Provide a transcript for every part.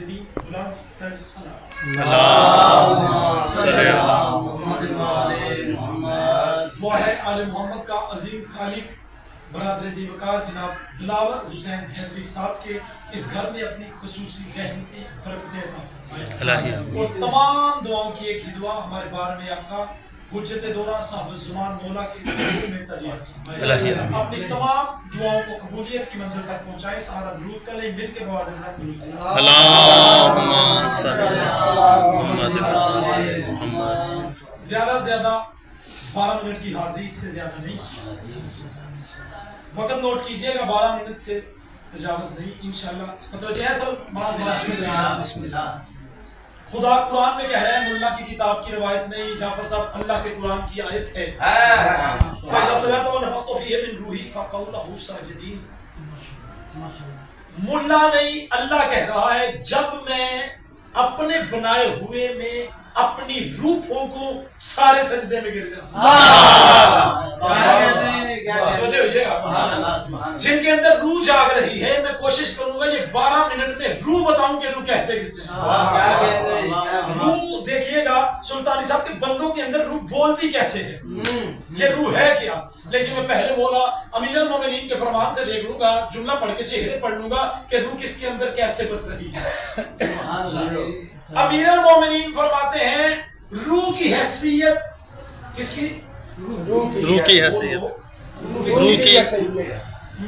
ساجدین بلند تر سلام اللہم صلی علی محمد وعلی محمد. دعا ہے آل محمد کا عظیم خالق برادر ذی وقار جناب دلاور حسین حیدری صاحب کے اس گھر میں اپنی خصوصی رحمتیں برکتیں عطا فرمائے. اور تمام دعاؤں کی ایک ہی دعا ہمارے بار میں آقا حجت دورہ صاحب الزمان مولا کے حضور میں تجلیل فرمائے. اپنی تمام دعاؤں کو قبولیت کی منزل تک پہنچائے. سارا درود کریں مل کے بوازن درود کریں. اللہم صلی علی محمد وعلی محمد. زیادہ سے زیادہ 12 منٹ کی حاضری، اس سے زیادہ نہیں. وقت نوٹ کیجئے گا، 12 منٹ سے تجاوز نہیں انشاءاللہ. متوجہ ہے سب؟ بسم اللہ. خدا قرآن میں کہہ رہا ہے، ملا کی کتاب کی روایت نہیں، جعفر صاحب اللہ کے قرآن کی آیت ہے. فَإِذَا سَمِعْتَ وَنَفَخْتُ فِيهِ مِنْ رُوحِي فَقَعُوا لَهُ سَاجِدِينَ. ملا نہیں، اللہ کہہ رہا ہے جب میں اپنے بنائے ہوئے میں اپنی روح پھونکوں سارے سجدے میں گر جاؤں. سوچے ہوئیے گا، جن کے اندر روح جاگ رہی ہے میں کوشش کروں گا یہ 12 منٹ میں روح بتاؤں کہ روح کہتے کس نے. روح دیکھیے گا سلطانی صاحب کے بندوں کے اندر روح بولتی کیسے ہے، یہ روح ہے کیا. لیکن میں پہلے مولا امیر المومنین کے فرمان سے دیکھ لوں گا، جملہ پڑھ کے چہرے پڑھ لوں گا کہ روح کس کے اندر کیسے بس رہی ہے. امیر المومنین فرماتے ہیں روح کی حیثیت کس کی؟ روح کی حیثیت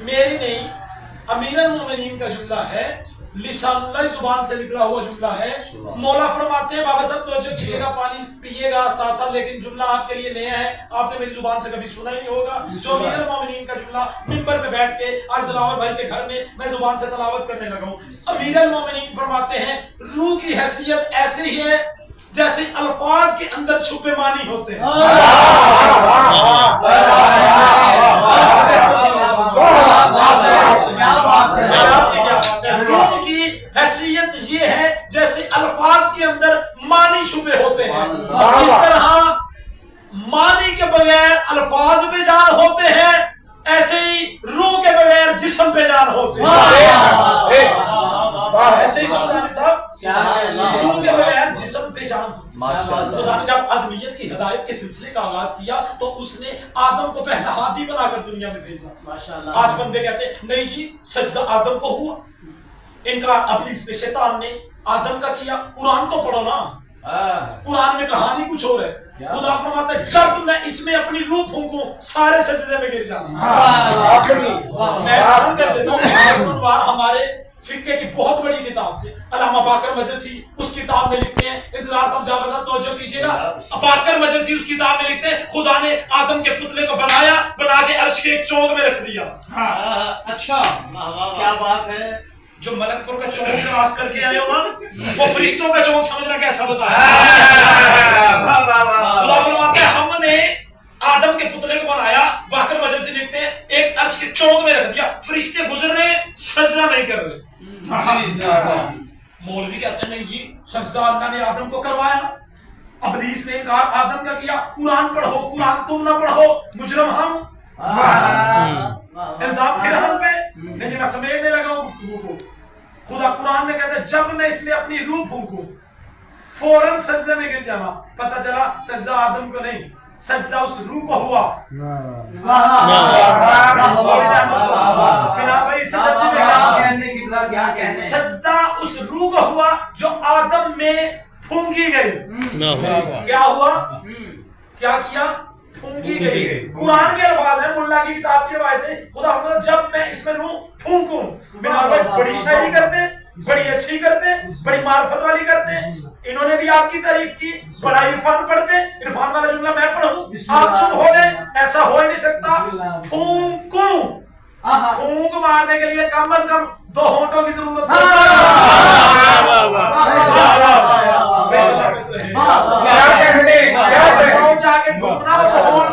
میری نہیں، امیر المومنین کا جملہ ہے، لسان اللہ زبان سے نکلا ہوا جملہ ہے. مولا فرماتے ہیں بابا صاحب توجہ کیجئے گا، پانی پیئے گا ساتھ ساتھ، لیکن جملہ آپ کے لیے نیا ہے، آپ نے میری زبان سے کبھی سنا ہی نہیں ہوگا. جو امیر المومنین کا جملہ منبر پہ بیٹھ کے آج دلاور بھائی کے گھر میں زبان سے تلاوت کرنے لگا ہوں. امیر المومنین فرماتے ہیں روح کی حیثیت ایسے ہی ہے جیسے الفاظ کے اندر چھپے معنی ہوتے ہیں. روح کی حیثیت یہ ہے جیسے الفاظ کے اندر معنی چھپے ہوتے ہیں. جس طرح معنی کے بغیر الفاظ پہ جان ہوتے ہیں، ایسے ہی روح کے بغیر جسم پہ جان ہوتے ہیں. ایسے ہی سلطانی صاحب روح کے بغیر جسم پہ جان. خدا نے جب آدمیت کی ہدایت کے سلسلے کا آغاز کیا تو اس نے آدم کو پہلا ہادی بنا کر دنیا میں بھیجا. آج بندے کہتے ہیں نہیں جی سجدہ آدم کو ہوا، انکار ابلیس نے شیطان نے آدم کا کیا. قرآن تو پڑھو نا، قرآن میں کہانی کچھ اور ہے. خدا فرماتا ہے جب میں اس میں اپنی روح پھونکوں سارے سجدے میں گر جاؤں. میں احسان کر دیتا ہوں، ہمارے فقہ کی بہت بڑی کتاب ہے، علامہ باقر مجلسی اس کتاب میں لکھتے ہیں، انتظار صاحب جعفر صاحب توجہ کیجئے گا، باقر مجلسی اس کتاب میں لکھتے ہیں خدا نے آدم کے پتلے کو بنا کے عرش کے ایک چونک میں رکھ دیا. اچھا کیا بات ہے. جو ملک پور کا چونک کراس کر کے آئے ہو نا، وہ فرشتوں کا چونک سمجھنا کیسا بتایا. خدا فرماتے ہیں ہم نے آدم کے پتلے کو بنایا، باقر مجلسی لکھتے ہیں ایک عرش کے چونک میں رکھ دیا، فرشتے گزر رہے سجدہ نہیں کر رہے. مولوی کہتے ہیں نہیں جی سجدہ اللہ نے آدم کو کروایا، ابلیس نے انکار آدم کا کیا. قرآن پڑھو، قرآن تم نہ پڑھو، مجرم ہم. الزام پھر ہم پہ. لیکن میں سمیٹنے لگا ہوں گفتگو کو. خدا قرآن میں کہتا ہے جب میں اس میں اپنی روح پھونکوں فوراً سجدے میں گر جانا. پتہ چلا سجدہ آدم کو نہیں، سجدہ اس روح کو ہوا. سجدہ اس روح کو ہوا جو آدم میں پھونکی گئی. کیا ہوا؟ کیا کیا؟ پھونکی گئی. قرآن کے الفاظ ہیں، ملا کی کتاب کی روایت ہے. خدا فرماتا جب میں اس میں روح پھونکوں. بڑی شاعری کرتے، بڑی اچھی کرتے، بڑی معرفت والی کرتے. انہوں نے بھی آپ کی تعریف کی، بڑا عرفان پڑھتے. عرفان والا جملہ میں پڑھوں آپ چپ ہو جائیں، ایسا ہو ہی نہیں سکتا. پھونکوں، پھونک مارنے کے لیے کم از کم 2 ہونٹوں کی ضرورت ہے.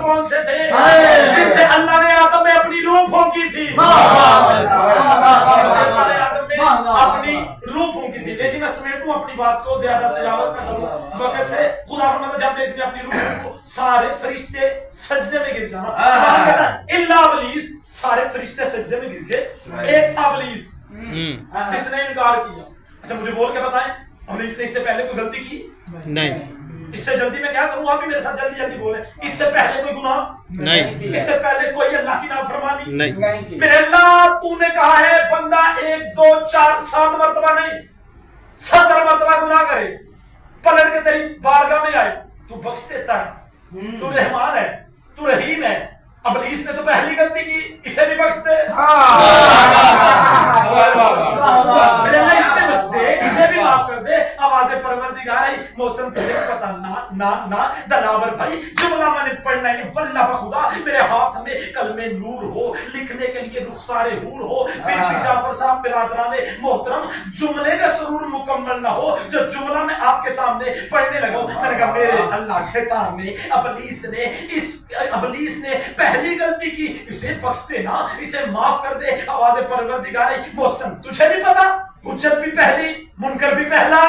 کون سے تھے جن سے اللہ نے آدم میں اپنی روح پھونکی تھی. اپنی روح پھونکی تھی. لیکن میں سمیٹوں اپنی بات کو، زیادہ تجاوز نہ کروں وقت سے. خدا فرماتا جب میں اس میں اپنی روح پھونکوں سارے فرشتے سجدے میں گر جانا. قرآن کہتا ہے الا ابلیس، سارے فرشتے سجدے میں گر گئے، ایک تھا ابلیس جس نے انکار کیا. اچھا مجھے بول کے بتائیں ہم نے اس سے پہلے کوئی غلطی کی؟ نہیں اس سے جلدی میں کیا کروں؟ آپ بھی میرے ساتھ جلدی جلدی بولیں. اس سے پہلے کوئی گناہ نہیں اس سے پہلے کوئی اللہ کی نافرمانی نہیں میرے اللہ تو نے کہا ہے بندہ 1 2 4 7 مرتبہ نہیں 70 مرتبہ گناہ کرے پلٹ کے تیری بارگاہ میں آئے تو بخش دیتا ہے. تو رحمان ہے, تو رحیم ہے. ابلیس نے تو پہلی غلطی کی, اسے بھی بخش دے. میرے اللہ اس میں بخش دے, اسے بھی معاف کر دے. آواز پروردگار ہے موسم تجھے پتہ نہ دلاور بھائی جملہ میں نے پڑھنا ہے واللہ بخدا میرے ہاتھ میں کلمے نور ہو لکھنے کے لیے رخسار حور ہو. پھر جعفر صاحب برادران محترم جملے کا سرور مکمل نہ ہو جو جملہ میں آپ کے سامنے پڑھنے لگا. میں نے کہا میرے اللہ شیطان نے ابلیس نے پہلی غلطی کی, اسے بخش دے نا, اسے معاف کر دے. آواز پروردگار ہے محسن تجھے نہیں پتا حجت بھی پہلی منکر بھی پہلا,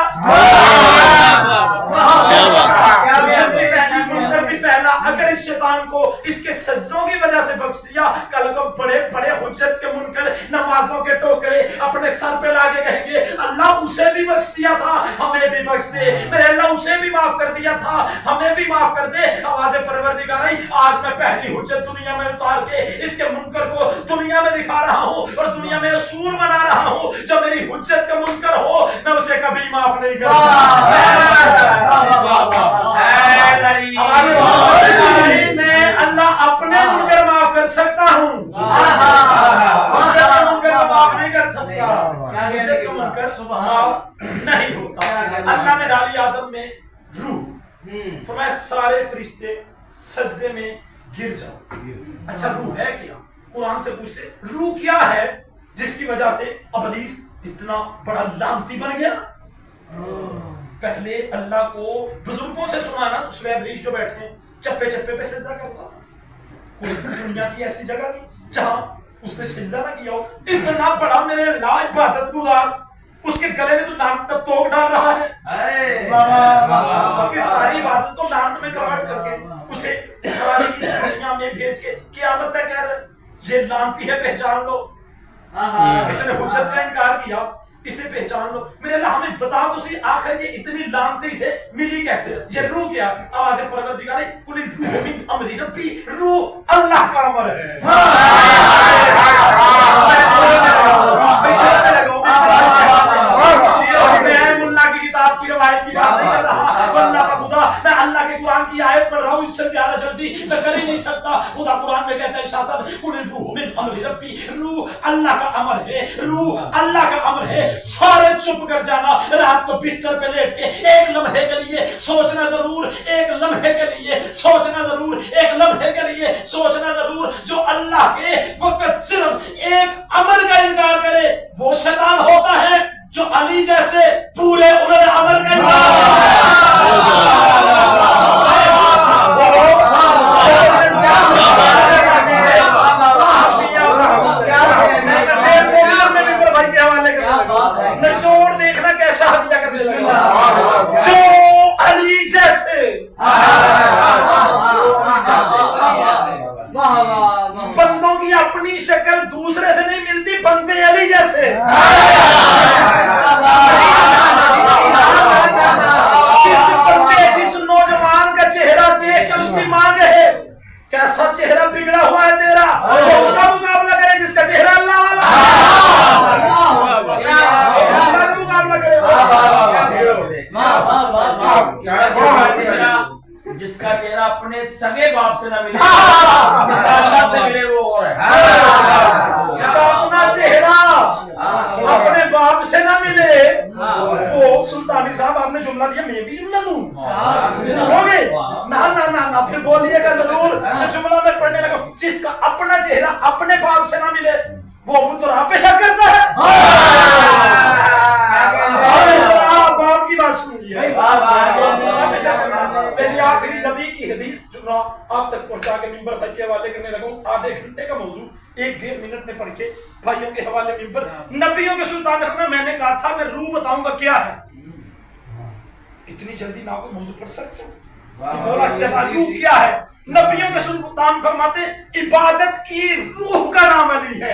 حجت بھی پہلی منکر بھی پہلا. اگر اس شیطان کو اس کے سجدوں کی وجہ سے بخش دیا, کل کو بڑے بڑے حجت کے منکر نمازوں کے ٹوکرے اپنے سر پہ لا کے کہیں گے اللہ اسے بھی بخش دیا تھا ہمیں بھی بخش دے. میرے اللہ اسے بھی معاف کر دیا تھا ہمیں بھی معاف کر دے. آواز پروردگار ہے آج میں پہلی حجت دنیا میں اتار کے اس کے منکر کو دنیا میں دکھا رہا ہوں اور دنیا میں اصول بنا رہا ہوں. جو میری حجت کا منکر ہو میں اسے کبھی معاف نہیں کرتا. میں اللہ اپنے منکر معاف کر سکتا ہوں, حجت کا منکر معاف نہیں کر سکتا. حجت کا منکر معاف نہیں ہوتا. اللہ نے ڈالی آدم میں روح, فرمایا سارے فرشتے سجدے میں گر جاؤ. اچھا روح ہے کیا؟ قرآن سے پوچھے روح کیا ہے جس کی وجہ سے ابلیس اتنا بڑا لعنتی بن گیا؟ پہلے اللہ کو بزرگوں سے سنا نا, اس ادریس جو بیٹھے ہیں چپے چپے پہ سجدہ کرتا تھا. کوئی دنیا کی ایسی جگہ نہیں جہاں اس نے سجدہ نہ کیا ہو. اتنا بڑا میرے اللہ عبادت گزار, اس کے گلے میں تو لعنت کا توق ڈال رہا ہے. اس کی ساری عبادت کو لعنت میں کنورٹ کر کے اسے ساری دنیا میں بھیج کے قیامت تک کہہ رہے یہ لعنتی ہے پہچان لو. اس نے حجت کا انکار کیا, اسے پہچان لو. میرے اللہ ہمیں بتا تو سی آخر یہ اتنی لعنتی سے ملی کیسے؟ یہ روح کیا؟ آواز پروردگار ہے قل الروح من امر ربی, روح اللہ کا امر ہے. میں ملا کی کتاب کی روایت کی بات نہیں کر رہا, واللہ کا خدا میں اللہ کے قرآن کی آیت پڑھ رہا ہوں, اس سے زیادہ جلدی میں کر ہی نہیں سکتا. خدا قرآن میں کہتا ہے شاہ صاحب قل الروح من امر ربی, روح اللہ کا امر ہے, روح اللہ کا امر ہے. سارے چپ کر جانا, رات کو بستر پہ لیٹ کے ایک لمحے کے لیے سوچنا ضرور, ایک لمحے کے لیے سوچنا ضرور, ایک لمحے کے لیے سوچنا ضرور. جو اللہ کے وقت صرف ایک امر کا انکار کرے وہ شیطان ہوتا ہے, جو علی جیسے پورے انہوں امر کا نچوڑ دیکھنا کیسا ہدیہ کر بسم اللہ. جو علی جیسے بندوں کی اپنی شکل دوسرے سے نہیں ملتی, بنتے علی جیسے. جس بندے جس نوجوان کا چہرہ دیکھ کے اس کی مانگ ہے کیسا چہرہ بگڑا ہوا ہے تیرا, اس کا مقابلہ کرے جس کا چہرہ اللہ والا کا مقابلہ کرے. جس کا چہرہ اپنے سگے باپ سے نہ ملے, جس کا اللہ سے ملے وہ اور ہے. جس کا اپنا چہرہ اپنے باپ سے نہ ملے وہ سلطانی صاحب آپ نے جملہ دیا میں بھی جملہ دوں ہوگے نہ پھر بولیے گا ضرور. جملہ میں پڑھنے لگا جس کا اپنا چہرہ اپنے باپ سے نہ ملے وہ ابو تراب پہ شک کرتا ہے. باپ کی بات سنیے, میری آخری نبی کی حدیث جملہ آپ تک پہنچا کے ممبر بھائی کے حوالے کرنے لگا ہوں. آدھے گھنٹے کا موضوع 1-1.5 منٹ میں پڑھ کے بھائیوں کے حوالے ممبر. نبیوں کے سلطان میں نے کہا تھا میں روح بتاؤں گا کیا ہے. اتنی جلدی نہ کوئی موضوع پڑھ سکتے مولا کیا روح کیا ہے؟ نبیوں کے سلطان فرماتے عبادت کی روح کا نام علی ہے.